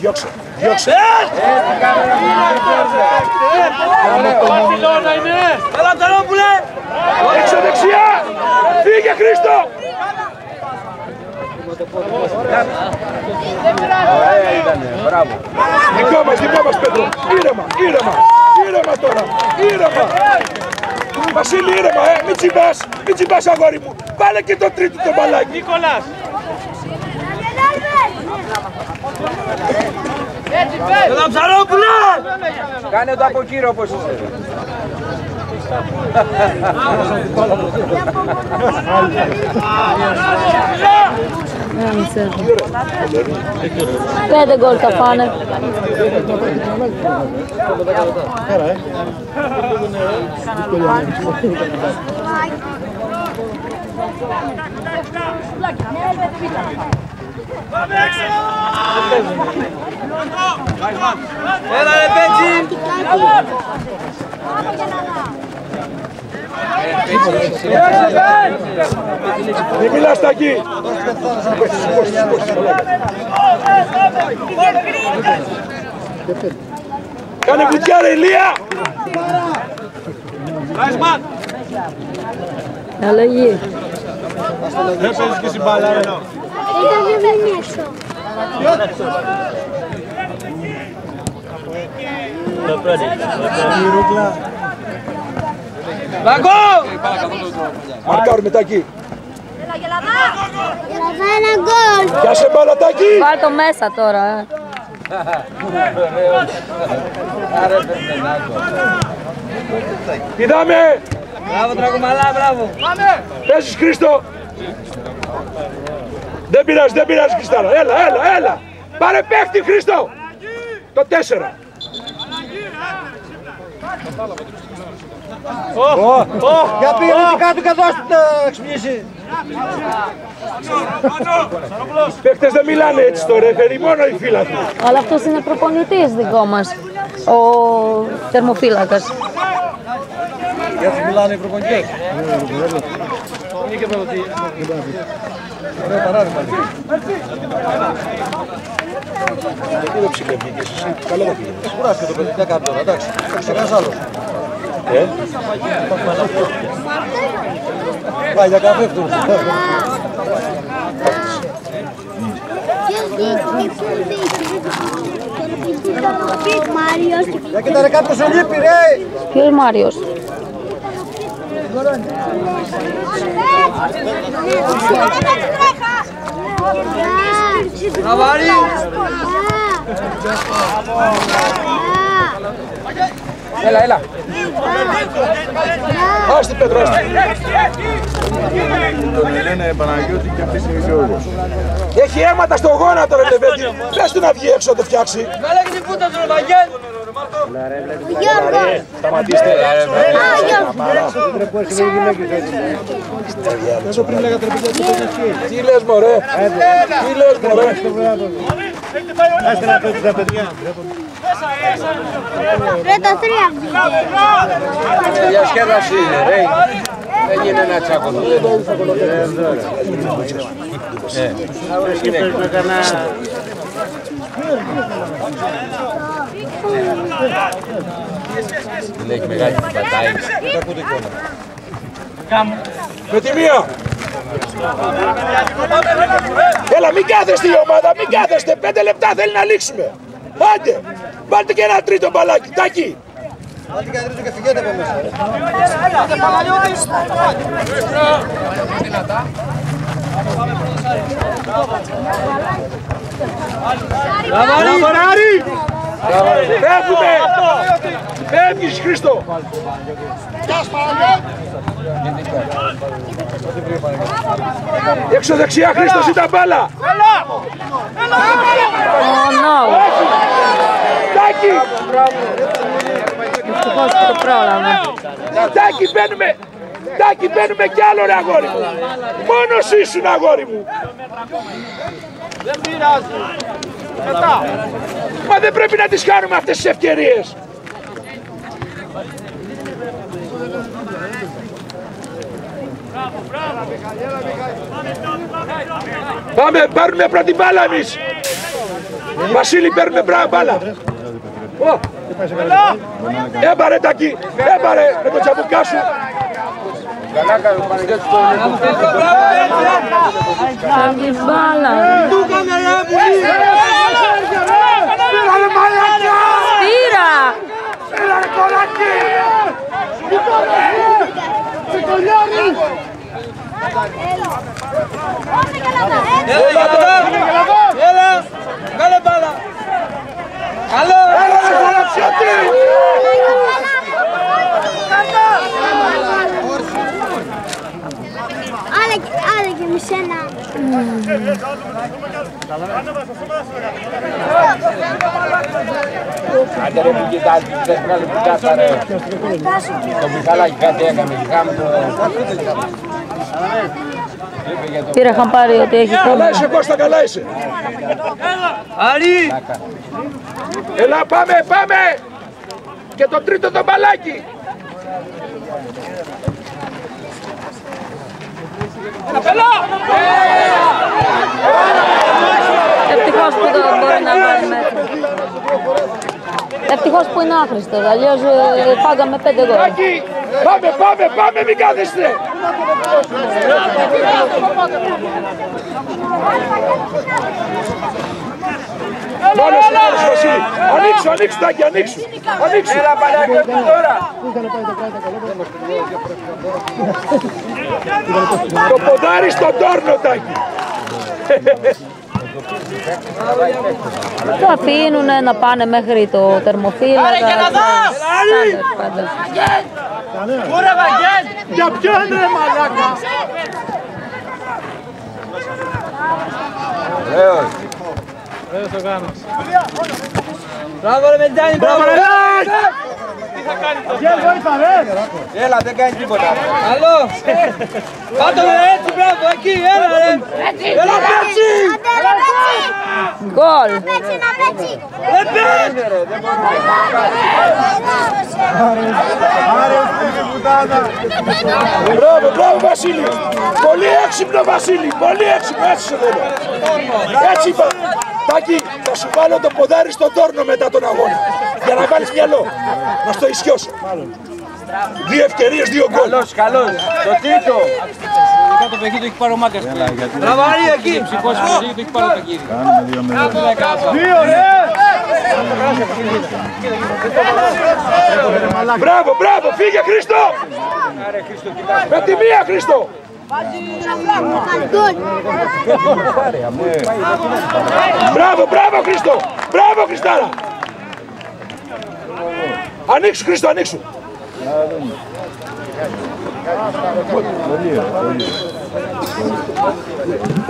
Διώξε. Διώξε. Έλα Τσαρόπουλε! Έξω δεξιά. Φύγε Χρήστο. Ωραία ήτανε, μπράβο. Δικό μας Πέτρο. Ήρεμα τώρα. Βασίλη ήρεμα, μην τσιμπάς αγόρι μου. Βάλε και το τρίτο το μπαλάκι. Νίκολας! Έλα Ψαρόπουλε! Κάνε το από κύριο όπως είσαι. Πέντε γκολ θα φάνε. Έλα ρε Πέτση! Μην μιλάς Τάκη. Κάνε βουτιά ρε Ηλία. Αλλαγή. Δεν παίζεις και στην μπάλα ρε. Μπαγκό! Μαρκάρουμε Τάκη. Γελαδά ένα γκολ. Πιάσε μπάλα Τάκη. Βάλ το μέσα τώρα. Πηδάμε. Μπράβο Τραγουμαλά, μπράβο! Παίζεις Χρήστο. Δεν πειράζει Χριστάρα. Έλα. Πάρε παίχτη Χρήστο. Το 4. Για πήγαινε κάτω και δώστε το εξυπνήσει. Παίχτες δεν μιλάνε έτσι στο ρεφερί, μόνο οι φύλακοι. Αλλά αυτός είναι προπονητής δικό μας. Ο θερμοφύλακας. Για τους μιλάνε οι προπονητές. Είναι και προπονητή. Ωραίο παράδειγμα. Γιατί δεν ψυχεύγηκες εσύ, καλά θα πήγαινες. Κουράστηκε το παιδί, δεν κάνει τώρα, εντάξει. Σε κανένας άλλος. Πάει για καφέ αυτό. Για κοίτα ρε κάποιος ο λείπει ρε. Ποιος Μάριος? Ναβάρη! Έλα. Άστη Πέτρο, άστη. Τον λένε Παναγιώτη και αυτής είναι Γιώργος. Έχει αίματα στο γόνατο ρε Λεβέντη. Πες του να βγει έξω να το φτιάξει. Βάλε και την πούτα του ρε Βαγγέλ! Γιώργος. Σταματήστε. Τι λες μωρέ. Ρε το 3 βγήκε. Διασκέδαση είναι ρε. Δεν είναι ένα τσάκωνο. Δεν έχει μεγάλη πατάει. Με τη μία. Έλα μην κάθεστε η ομάδα, μην κάθεστε. 5 λεπτά θέλει να λήξουμε. Άντε, βάλτε και ένα τρίτο μπαλάκι. Τάκη. Βάλτε και ένα τρίτο και φυγέτε από μέσα. Λαβαράρι! Φεύγουμε! Φεύγεις Χρήστο! Έξω δεξιά Χρήστος ήταν μπάλα! Τάκη! Τάκη μπαίνουμε! Τάκη μπαίνουμε κι άλλο ρε αγόρι μου! Μόνος ήσουν αγόρι μου! Δεν πειράζει! Μετά! Μα δεν πρέπει να τις χάνουμε αυτές τις ευκαιρίες! Πάμε, πάρουμε πρώτη μπάλα εμείς! Βασίλη, παίρνουμε μπάλα. Έμπαρε Τάκη, έμπαρε με το τσαμπουκά σου. Φεύγεις μπάλα. Σπύρα! Έλα, κάλε μπάλα. Καλό. Άλλα και με σένα. Άντε ρε μην κοιτάζει, δεν βγάλει που κάσα ρε. Το Μιχαλάκι κάτι έκανε, Πήρα χαμπάρι ότι έχει Καλά πρόβλημα. είσαι Κώστα, καλά είσαι. Άρη. Έλα πάμε, πάμε. Και το τρίτο το μπαλάκι. Ευτυχώς που το μπορεί να βάλει μέσα. Ευτυχώς που είναι άχρηστος, αλλιώς φάγαμε 5 γκολ. Τάκη, πάμε, πάμε, πάμε, μην κάθεστε. Μόνος, Βασίλη. Ανοίξου, ανοίξου Τάκη, ανοίξου. Ανοίξου. Έλα παλάκι τώρα. Το ποδάρι στον τόρνο Τάκη. Το αφήνουν να πάνε μέχρι το τερμοφύλακα. Κούρε Βαγγέλ. Για ποιον ρε μαλάκα. Μπράβο ρε Μεντζάνη, μπράβο ρε. Τι θα κάνει το Έλα, δεν κάνει τίποτα. Καλό. Κάτω ρε, έτσι, μπράβο, εκεί, έλα ρε. Έλα πέτσι. Γκολ. Μπράβο, μπράβο Βασίλη. Πολύ έξυπνο Βασίλη, πολύ έξυπνο, έτσι σε θέλω. Έτσι είπα. Τάκη, θα σου βάλω το ποδάρι στον τόρνο μετά τον αγώνα. Για να βάλεις μυαλό. Να στο ισιώσω. 2 ευκαιρίες, 2 γκολ. Καλός, καλός. Το τρίτο. Το παιχνίδι το έχει πάρει ο Μάκας. Μπράβο Άρη, εκεί. Ψυχός το παιχνίδι το έχει πάρει ο Τακίδη. Δύο ρε. Μπράβο, μπράβο, φύγε Χρήστο. Με τη μία Χρήστο. Μπράβο, μπράβο Χρήστο. Μπράβο Χριστάρα. Ανοίξου Χρήστο, ανοίξου.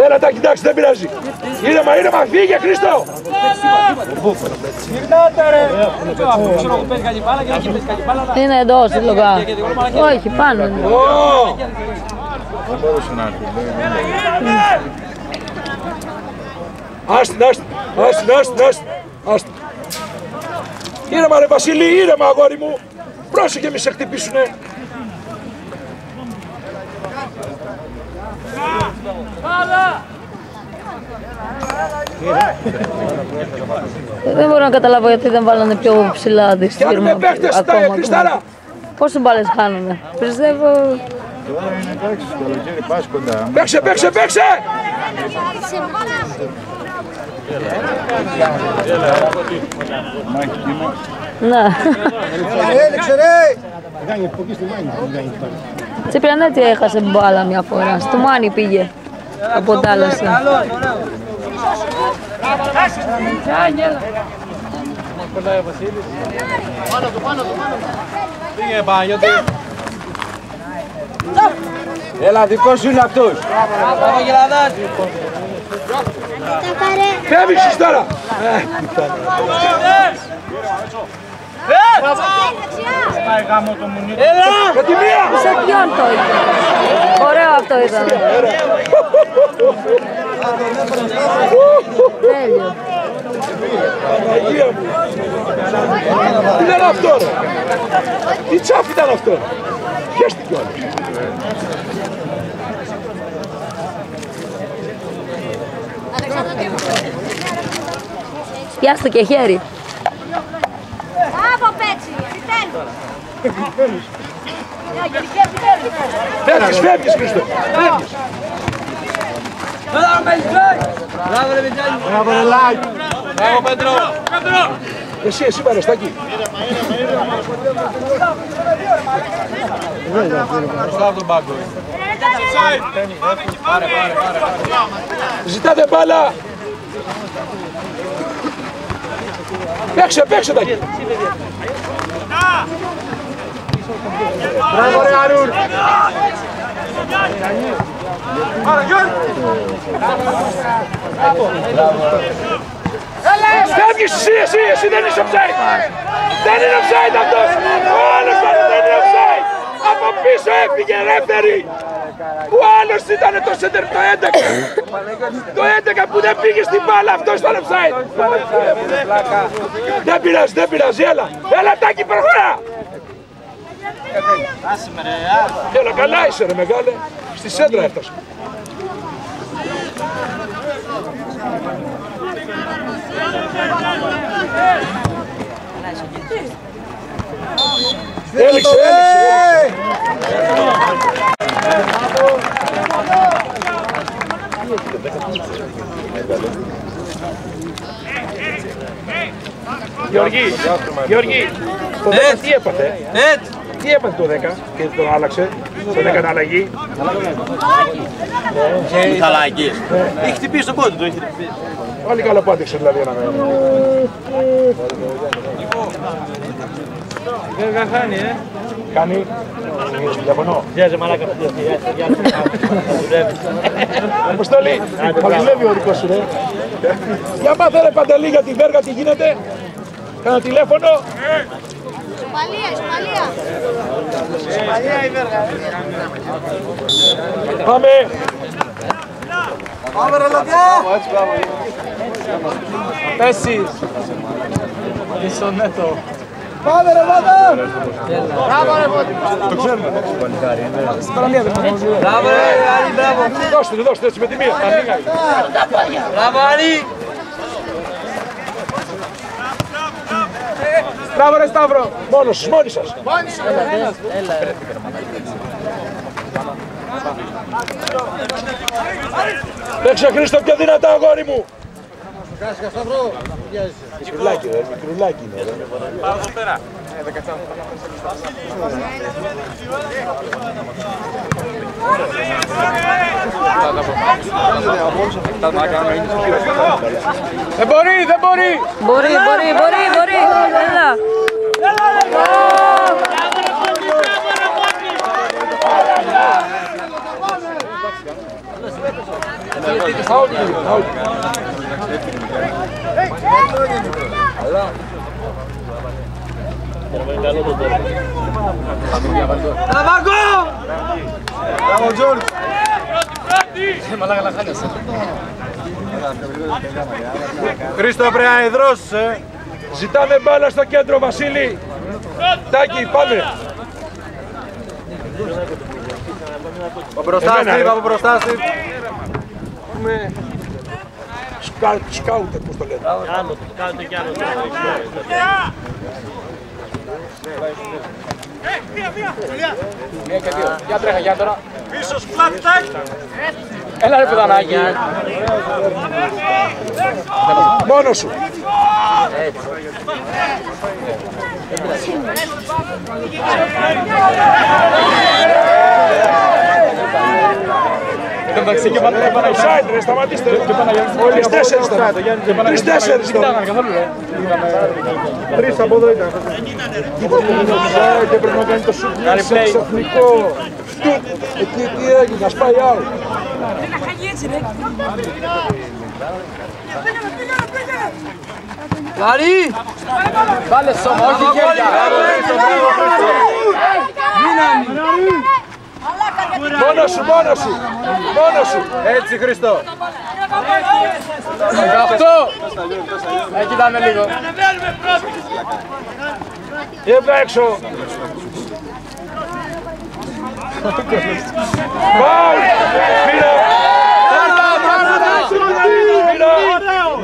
Έλα Τάκη, εντάξει, δεν πειράζει. Ήρεμα, ήρεμα, φύγε Χρήστο. Είναι εντός, λόγα. Όχι, πάνω. Δεν μπορούσε να έρθει. Άστην, άστην. Ήρεμα ρε Βασίλη, ήρεμα αγόρι μου. Πρόσεχε μη σε χτυπήσουνε. Δεν μπορώ να καταλάβω γιατί δεν βάλανε πιο ψηλά τη Φτιάχνουμε φίρμα. παίχτες, Χριστάρα. Πόσες μπάλες χάνουνε. Πιστεύω... Τώρα είναι εντάξει, το καλοκαίρι πας κοντά. Παίξε, παίξε, παίξε. Μάχη κύμα. Ναι. Έλεξε ρε! Τσιπριανέτη έχασε μπάλα μια φορά. Στο Μάνι πήγε. Αποντάλασε. Έλα, δικό σου είναι αυτός. Μπράβο Γελαδάς. Φεύγεις τώρα. Έλα. Με τη μία. Σε ποιον το είπε. Ωραίο αυτό ήταν. Τέλειο. Παναγία μου. Τι ήταν αυτό ρε. Τι τσάφ ήταν αυτό. Πιέστηκε όλο. Πιάστε και χέρι. Μπράβο, Πέτσι! Φεύγεις, φεύγεις, Χρήστο. Φεύγεις. Μπράβο ρε Μιτζάνη. Μπράβο ρε Λάκη. Μπράβο Πέτρο. Εσύ Βαρεστάκη. Μπροστά από τον πάγκο. Ζητάτε μπάλα. Παίξε Τάκη. Μπράβο ρε Αρούρ. Φεύγεις εσύ δεν είσαι offside. Δεν είναι offside αυτός. Ο άλλος δεν είναι offside. Από πίσω έφυγε ρέφερι. Ο άλλος ήταν το center το 11. Το 11 που δεν πήγε στην μπάλα, αυτός ήταν offside. Δεν πειράζει, έλα Τάκη, προχωρά. Έλα, καλά είσαι ρε μεγάλε. Στη σέντρα έφτασε. Έληξε. Γιώργη, το 10 τι έπαθε? Τι έπαθε το 10 και τον άλλαξε, τον έκανε αλλαγή? Μιχαλάκης. Έχει χτυπήσει τον πόδι του. Πάλι καλά που άντεξε δηλαδή ένα μέρο. Δεν χάνει, Κάνει, διαφωνώ. Γιάζε μαλάκα. Αποστολή, θα δουλεύει ο δικός σου ρε. Για μάθε ρε Παντελή για τη Βέργα τι γίνεται. Κάνα τηλέφωνο. Ισπανία η Βέργα. Πάμε. Πάμε ρε Λατιά. Πέσεις. Ισονέτο. Πάμε ρε Βάτα. Μπράβο ρε Βάτα. Το ξέρουμε. Μπράβο ρε Άρη, μπράβο. Δώστε έτσι με τη μία. Μπράβο Άρη. Μπράβο ρε Σταύρο. Μόνος σας, μόνοι σας. Παίξε Χρήστο πιο δυνατά αγόρι μου. Κάσκα Σταυρό. Μικρουλάκι ρε, μικρουλάκι είναι ρε. Πάω εδώ πέρα. Δεν μπορεί. Μπορεί. Έλα. Μπράβο Τζόρτζ. Χρήστο πρέπει να ιδρώσεις. Ζητάμε μπάλα στο κέντρο Βασίλη. Τάκη, πάμε. Από μπροστά Στίβ. Σκάουτερ, πώς το λένε. Μία και δύο. Για τρέχα, για τώρα. Πίσω σκλάτ. Έλα ρε παιδανάκι. Μόνος σου. Εντάξει και πάνω Offside ρε, σταματήστε. Όλοι τέσσερις τώρα. Τρεις τέσσερις τώρα. Τρεις από εδώ ήταν. Offside, έπρεπε να κάνει το σουτ. Ξαφνικό. Εκεί τι έγινε, να σπάει out. Λαρί! Βάλε σώμα, όχι χέρια! Μόνος σου. Έτσι Χρήστο. 18! Εκεί ήταν λίγο. Εδώ έξω. Πάω! Πήρα!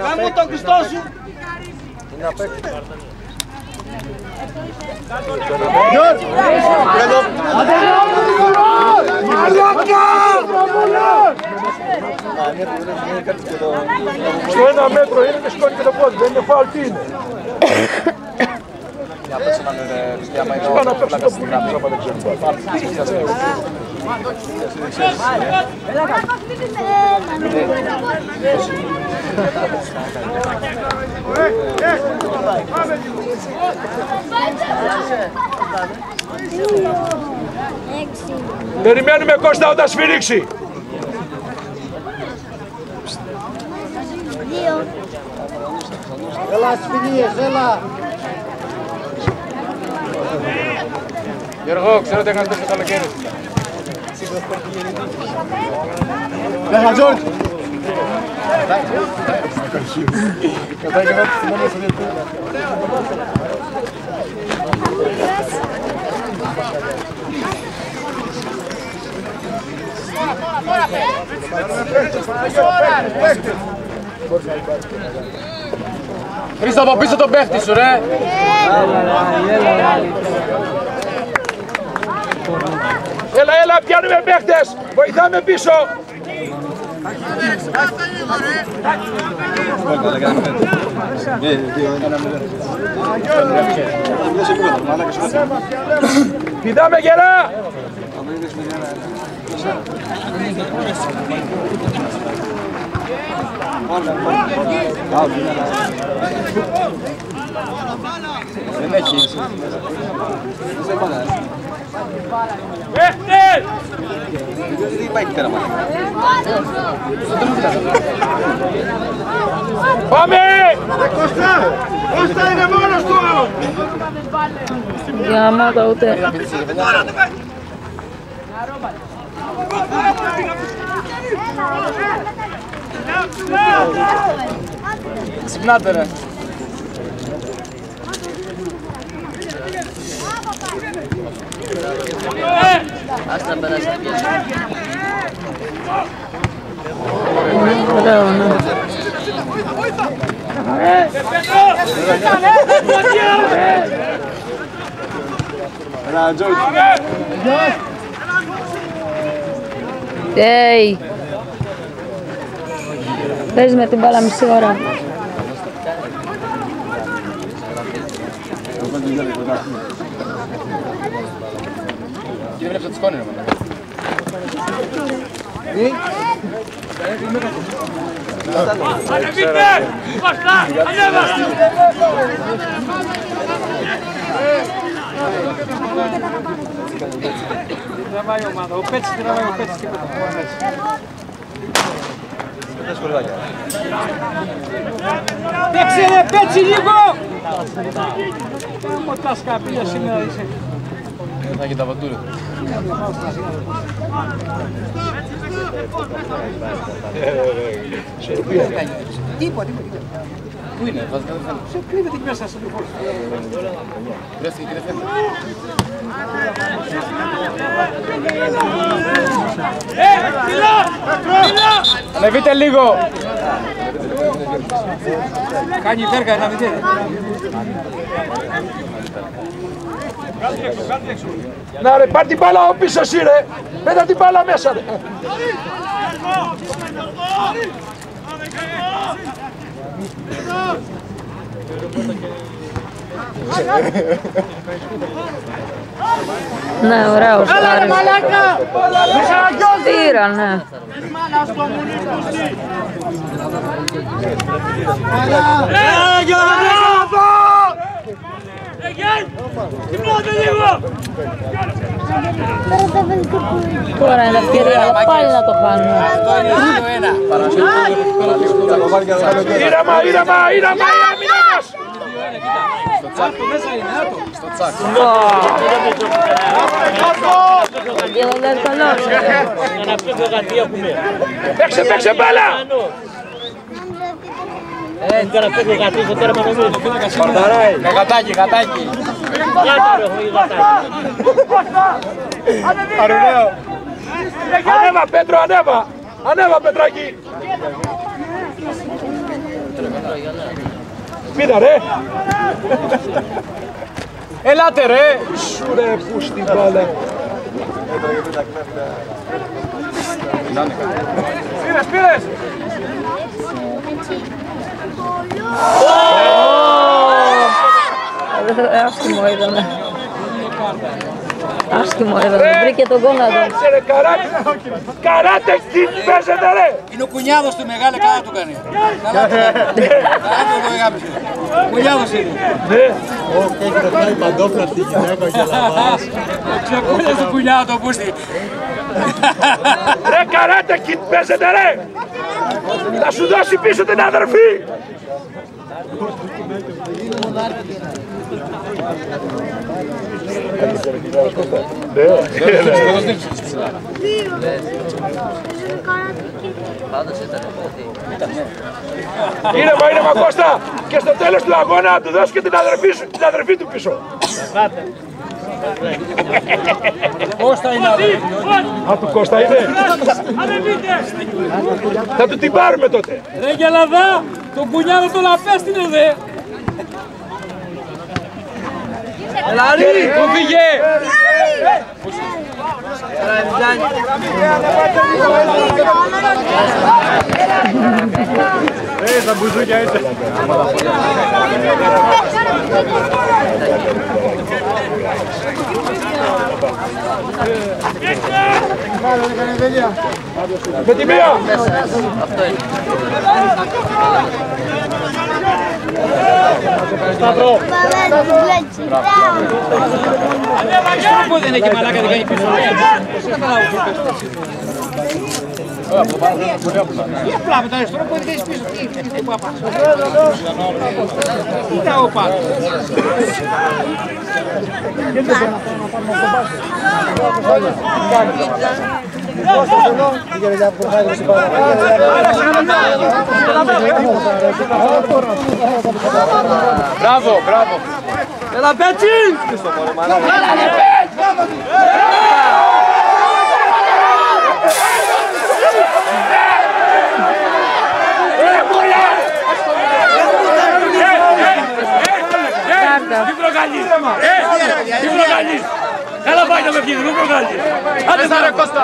Κάνε μου τον Χριστό σου! Στο 1 μέτρο είναι και σηκώνει και το πόδι, δεν είναι φάουλ, τι είναι. Σπάω να παίξω το πόδι, άμα δεν ξέρω. Περιμένουμε Κώστα όταν σφυρίξει. Έλα σφινίες, έλα. Γιώργο, ξέρω τι έκανες το καλοκαίρι. Έλα Τζόρτ. Χρήστο από πίσω τον παίχτη σου ρε! Έλα, πιάνουμε παίχτες! Βοηθάμε πίσω! Πηδάμε γερά! Δεν έχει. Παίχτες! Δεν υπάρχει τέρα μάλλον. Πάμε! Κώστα είναι μόνος του! Γαμάτα ούτε. Ξυπνάτε ρε. Ωραίο, ναι. Έλα Τζόρτ. Hey. Παίζει με την μπάλα μισή ώρα. Και δεν βλέπεις το σκόνη ρε μάνα. Ανεβείτε! Κώστα! Ανέβα! Τραβάει η ομάδα, ο Πέτσης τραβάει ο Πέτσης τίποτα. Παίξε ρε Πέτσι λίγο! Κάμω τα σκαπία σήμερα είσαι. Θα έχει τα βατούρια. Τίποτα. Πού είναι, βάζει κάθε φαίνεται. Σε κρύβεται εκεί μέσα στο λιχό. Βρέθηκε και δεν φαίνεται. Ανεβείτε λίγο! Κάνει βέργα να μην δει. Να ρε, πάρ' την μπάλα από πίσω εσύ ρε! Πέτα την μπάλα μέσα ρε! Ναι, ωραίος. Στήρα, ναι. Τώρα είναι ευκαιρία, αλλά πάλι να το χάνουμε. Ήρεμα, ήρεμα, ήρεμα, ήρεμα μας! Στο τσάκ. Παίξε, παίξε μπάλα! Γατάκι, γατάκι. Ανέβα Πέτρο, ανέβα! Ανέβα Πετράκη! Πήδα ρε. Ελάτε ρε. Σου ρε που στην μπάλα. Πήρες. Άσχημο ήταν. Άσχημο ήταν. Βρήκε τον γόνατο. Κάτσε ρε καράτε τι παίζετε ρε. Είναι ο κουνιάδος του μεγάλε, καλά του κάνει. Καλά του κάνει. Κουνιάδος είναι. Ναι. Έχει ρωτάει παντόφλα τη γυναίκα και λαβάς. Ξεκούλες του κουνιάδο το πούστη. Ρε καράτε τι παίζετε ρε. Θα σου δώσει πίσω την αδερφή. Ήρεμα Κώστα, και στο τέλος του αγώνα να του δώσει και την αδερφή του πίσω. Κώστα είναι αδερφή. Α, του Κώστα είναι. Θα του την πάρουμε τότε. Ρε Γελαδά, τον κουνιάδο τον απέστεινε δε. Ελάρη, πού φύγε! Τα μπουζούκια έτσι. Με τη μία! Σταυρό! Πού δεν έχει μαλάκα, δεν κάνει πίσω. Τι απλά με τα αριστερό που δεν κάνεις πίσω. Τι πάπα. Τι τα οπά. Μπράβο, μπράβο. Έλα Πέτσι! Τι προκαλείς! Τι προκαλείς! Καλά πάει να με βγει, δεν προκαλείς! Άντε θα ρε Κώστα!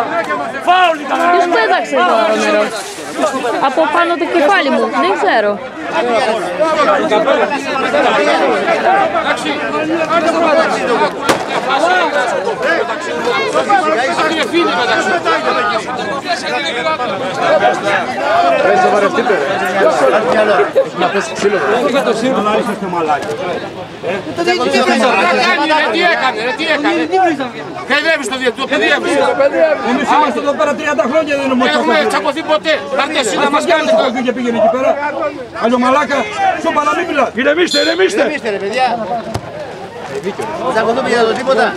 Φάουλ ήταν! Ποιος πέταξε εδώ ο νερός? Από πάνω το κεφάλι μου, δεν ξέρω. Πρέπει να βαρευτείτε ρε. Να πέσει ξύλο. Τι έκανε. Παιδεύεις το διαιτητό, παιδεύεις. Εμείς είμαστε εδώ πέρα 30 χρόνια, δεν Δεν έχουμε τσακωθεί ποτέ. Πάρτε εσύ να μας κάνετε το. και πήγαινε εκεί πέρα. Άλλο μαλάκα, σώπα να μην μιλάς. Ηρεμήστε, ηρεμήστε! Είστε ρε παιδιά. Θα τσακωθούμε για το τίποτα.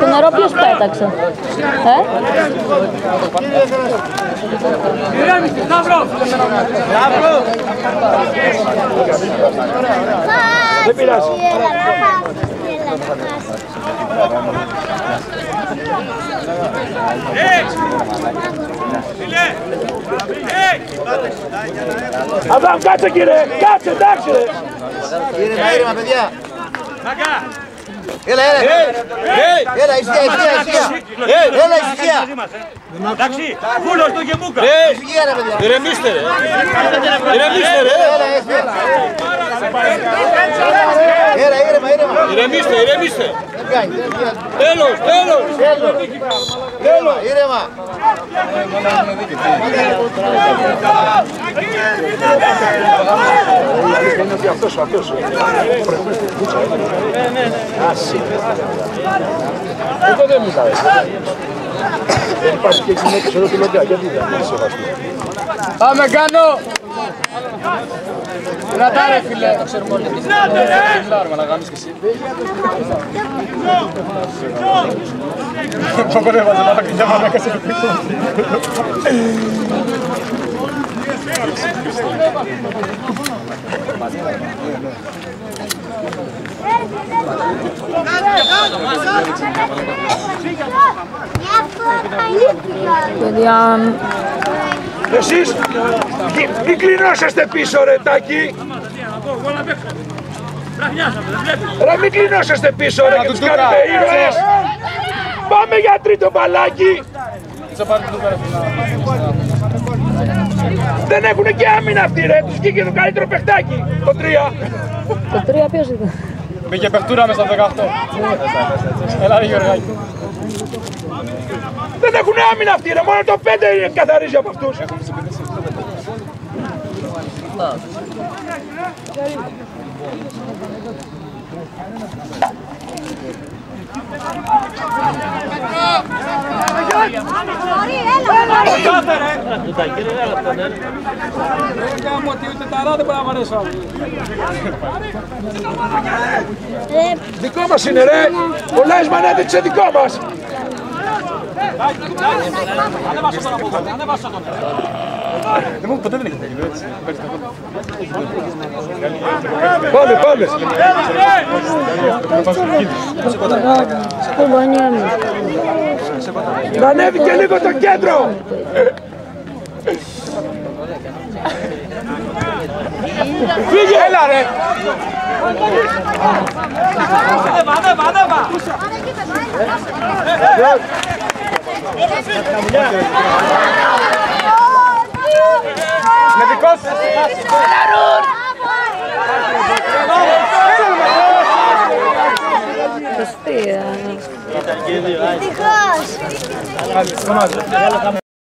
Το νερό ποιος πέταξε? Ηρέμησε, Σταύρο! Δεν πειράζει. Αδάμ, κάτσε κύριε, κάτσε, εντάξει ρε. Ήρεμα, παιδιά. Έλα, έλα, ησυχία. Έλα, ησυχία. Εντάξει, φούλος το γεμούκα. Ησυχία ρε παιδιά. Ηρεμήστε ρε. Ηρεμήστε ρε. Έλα, ήρεμα. Ηρεμήστε, ηρεμήστε. Δεν κάνει. Τέλος. Ήρεμα. Είναι ότι αυτός. Εδώ δεν μιλάει. Δεν υπάρχει και γυναίκες εδώ τη λογιά. Γιατί δεν είναι σεβαστή. Πάμε κάνω! Κρατά ρε φίλε! Το ξέρουμε όλοι. Μιλάρουμε να κάνεις και εσύ. Παπαρεύαζε να κάνει μια μαλάκα σε πίσω. Παιδιά... Εσείς μην κλεινώσαστε πίσω ρε Τάκη. Ρε μην κλεινώσαστε πίσω ρε και τους κάνετε ήρωες. Πάμε για τρίτο μπαλάκι. Δεν έχουνε και άμυνα αυτοί ρε, τους βγήκε το καλύτερο παιχτάκι. Το 3. Το 3 ποιος ήταν? Μπήκε παιχτούρα μέσα στο 18. Έλα ρε Γιωργάκη. Δεν έχουνε άμυνα αυτοί ρε, μόνο το 5 καθαρίζει από αυτούς. Δικό μας είναι ρε, ο Λάισμαν έδειξε δικό μας. Ποτέ δεν έχει τέτοιο έτσι. Πάμε, πάμε. Να ανέβει και λίγο το κέντρο. Φύγε! Έλα ρε! Με δικός σας! Σωστή. Ευτυχώς.